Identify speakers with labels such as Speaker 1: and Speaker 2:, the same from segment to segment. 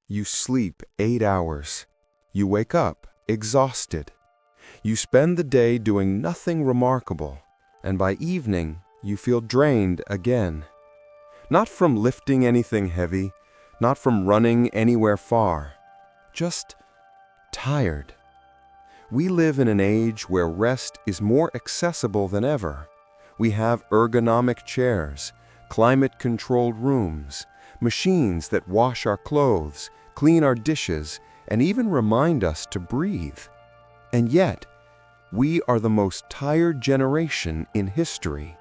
Speaker 1: You sleep 8 hours. You wake up exhausted. You spend the day doing nothing remarkable, and by evening, you feel drained again. Not from lifting anything heavy, not from running anywhere far, just tired. We live in an age where rest is more accessible than ever. We have ergonomic chairs, climate-controlled rooms, machines that wash our clothes, clean our dishes, and even remind us to breathe. And yet, we are the most tired generation in history.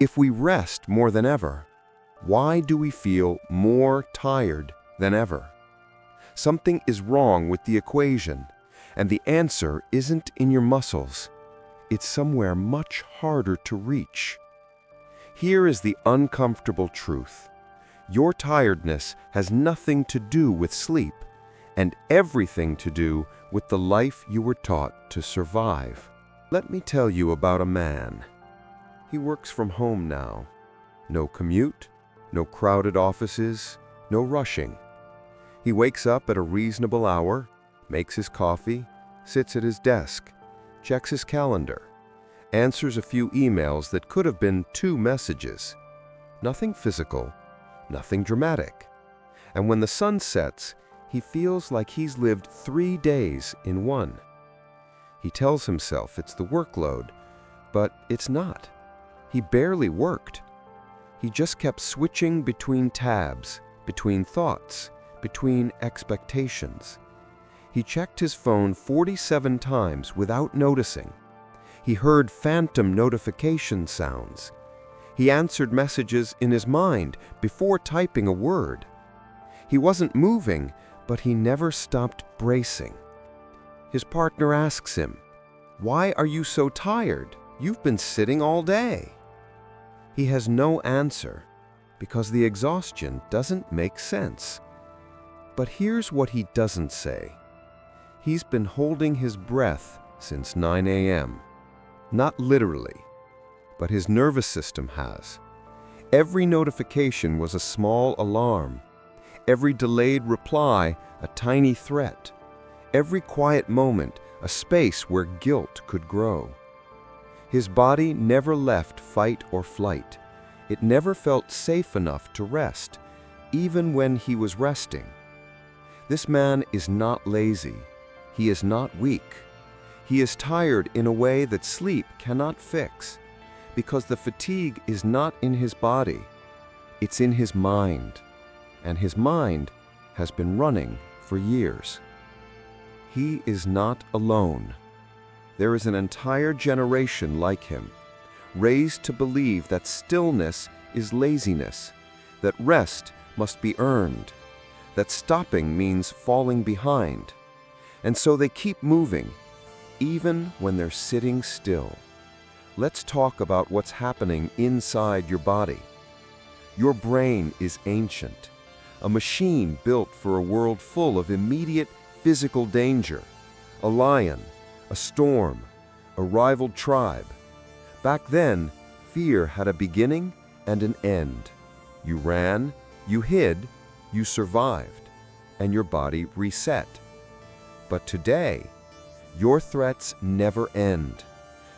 Speaker 1: If we rest more than ever, why do we feel more tired than ever? Something is wrong with the equation, and the answer isn't in your muscles. It's somewhere much harder to reach. Here is the uncomfortable truth. Your tiredness has nothing to do with sleep, and everything to do with the life you were taught to survive. Let me tell you about a man. He works from home now. No commute, no crowded offices, no rushing. He wakes up at a reasonable hour, makes his coffee, sits at his desk, checks his calendar, answers a few emails that could have been 2 messages. Nothing physical, nothing dramatic. And when the sun sets, he feels like he's lived 3 days in one. He tells himself it's the workload, but it's not. He barely worked. He just kept switching between tabs, between thoughts, between expectations. He checked his phone 47 times without noticing. He heard phantom notification sounds. He answered messages in his mind before typing a word. He wasn't moving, but he never stopped bracing. His partner asks him, "Why are you so tired? You've been sitting all day." He has no answer because the exhaustion doesn't make sense. But here's what he doesn't say. He's been holding his breath since 9 a.m. Not literally, but his nervous system has. Every notification was a small alarm. Every delayed reply, a tiny threat. Every quiet moment, a space where guilt could grow. His body never left fight or flight. It never felt safe enough to rest, even when he was resting. This man is not lazy. He is not weak. He is tired in a way that sleep cannot fix, because the fatigue is not in his body. It's in his mind. And his mind has been running for years. He is not alone. There is an entire generation like him, raised to believe that stillness is laziness, that rest must be earned, that stopping means falling behind. And so they keep moving, even when they're sitting still. Let's talk about what's happening inside your body. Your brain is ancient. A machine built for a world full of immediate physical danger. A lion, a storm, a rival tribe. Back then, fear had a beginning and an end. You ran, you hid, you survived, and your body reset. But today, your threats never end.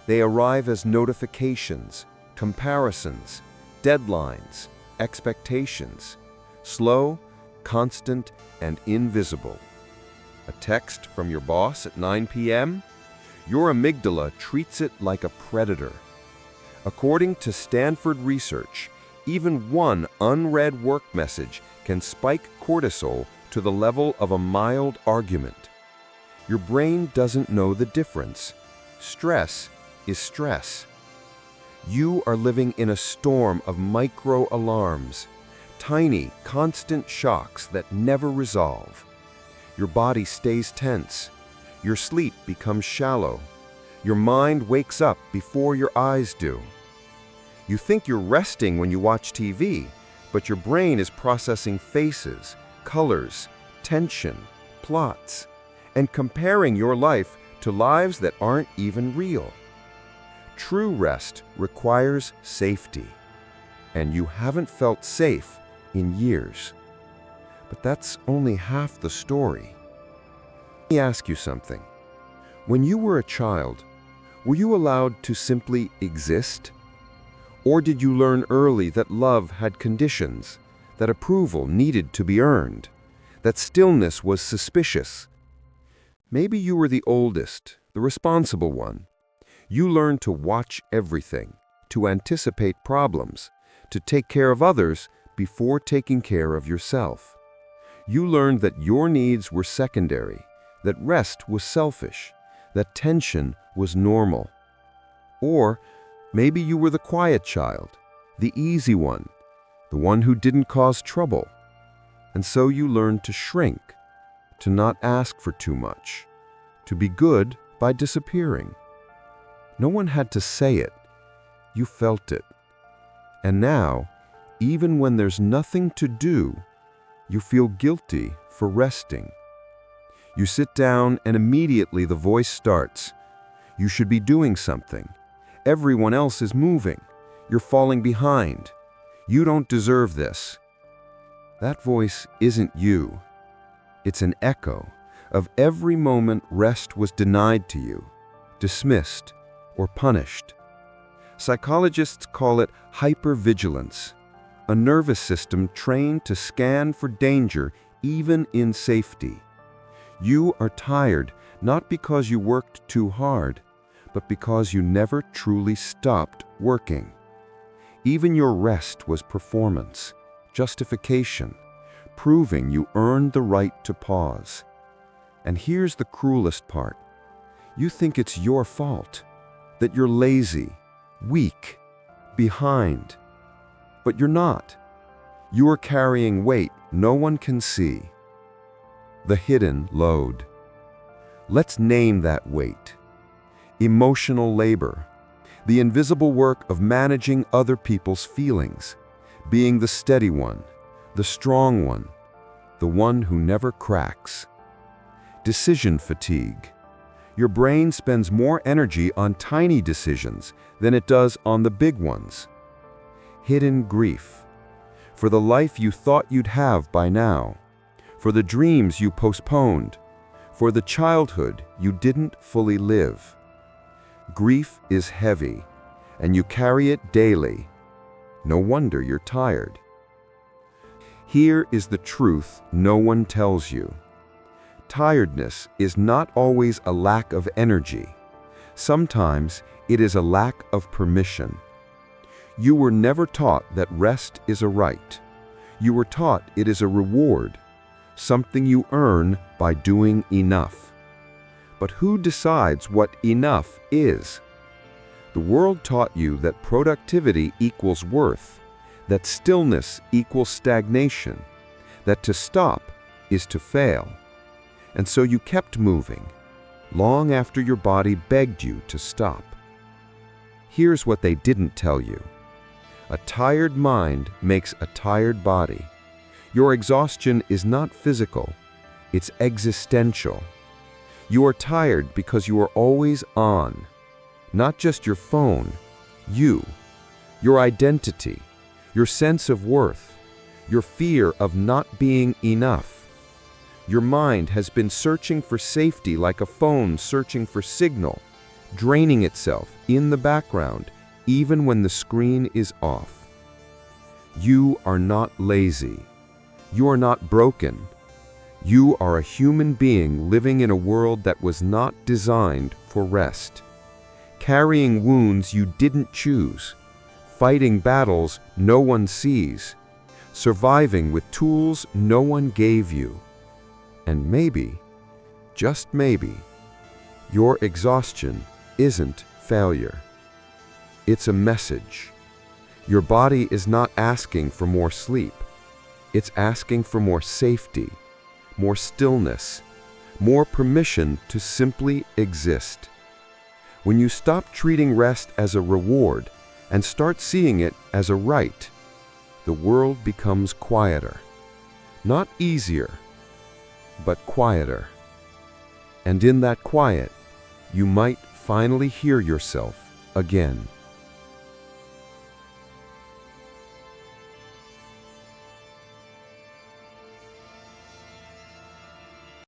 Speaker 1: They arrive as notifications, comparisons, deadlines, expectations. Slow, constant, and invisible. A text from your boss at 9 p.m.? Your amygdala treats it like a predator. According to Stanford research, even one unread work message can spike cortisol to the level of a mild argument. Your brain doesn't know the difference. Stress is stress. You are living in a storm of micro-alarms. Tiny, constant shocks that never resolve. Your body stays tense. Your sleep becomes shallow. Your mind wakes up before your eyes do. You think you're resting when you watch TV, but your brain is processing faces, colors, tension, plots, and comparing your life to lives that aren't even real. True rest requires safety, and you haven't felt safe in years. But that's only half the story. Let me ask you something. When you were a child, were you allowed to simply exist? Or did you learn early that love had conditions, that approval needed to be earned, that stillness was suspicious? Maybe you were the oldest, the responsible one. You learned to watch everything, to anticipate problems, to take care of others before taking care of yourself. You learned that your needs were secondary, that rest was selfish, that tension was normal. Or maybe you were the quiet child, the easy one, the one who didn't cause trouble. And so you learned to shrink, to not ask for too much, to be good by disappearing. No one had to say it. You felt it. And now, even when there's nothing to do, you feel guilty for resting. You sit down and immediately the voice starts. You should be doing something. Everyone else is moving. You're falling behind. You don't deserve this. That voice isn't you. It's an echo of every moment rest was denied to you, dismissed, or punished. Psychologists call it hypervigilance, a nervous system trained to scan for danger even in safety. You are tired not because you worked too hard, but because you never truly stopped working. Even your rest was performance, justification, proving you earned the right to pause. And here's the cruelest part. You think it's your fault, that you're lazy, weak, behind. But you're not. You are carrying weight no one can see. The hidden load. Let's name that weight. Emotional labor. The invisible work of managing other people's feelings, being the steady one, the strong one, the one who never cracks. Decision fatigue. Your brain spends more energy on tiny decisions than it does on the big ones. Hidden grief. For the life you thought you'd have by now, for the dreams you postponed, for the childhood you didn't fully live. Grief is heavy, and you carry it daily. No wonder you're tired. Here is the truth no one tells you. Tiredness is not always a lack of energy. Sometimes it is a lack of permission. You were never taught that rest is a right. You were taught it is a reward, something you earn by doing enough. But who decides what enough is? The world taught you that productivity equals worth, that stillness equals stagnation, that to stop is to fail. And so you kept moving, long after your body begged you to stop. Here's what they didn't tell you. A tired mind makes a tired body. Your exhaustion is not physical, it's existential. You are tired because you are always on. Not just your phone, you, your identity, your sense of worth, your fear of not being enough. Your mind has been searching for safety like a phone searching for signal, draining itself in the background even when the screen is off. You are not lazy. You are not broken. You are a human being living in a world that was not designed for rest. Carrying wounds you didn't choose, fighting battles no one sees, surviving with tools no one gave you. And maybe, just maybe, your exhaustion isn't failure. It's a message. Your body is not asking for more sleep. It's asking for more safety, more stillness, more permission to simply exist. When you stop treating rest as a reward and start seeing it as a right, the world becomes quieter. Not easier, but quieter. And in that quiet, you might finally hear yourself again.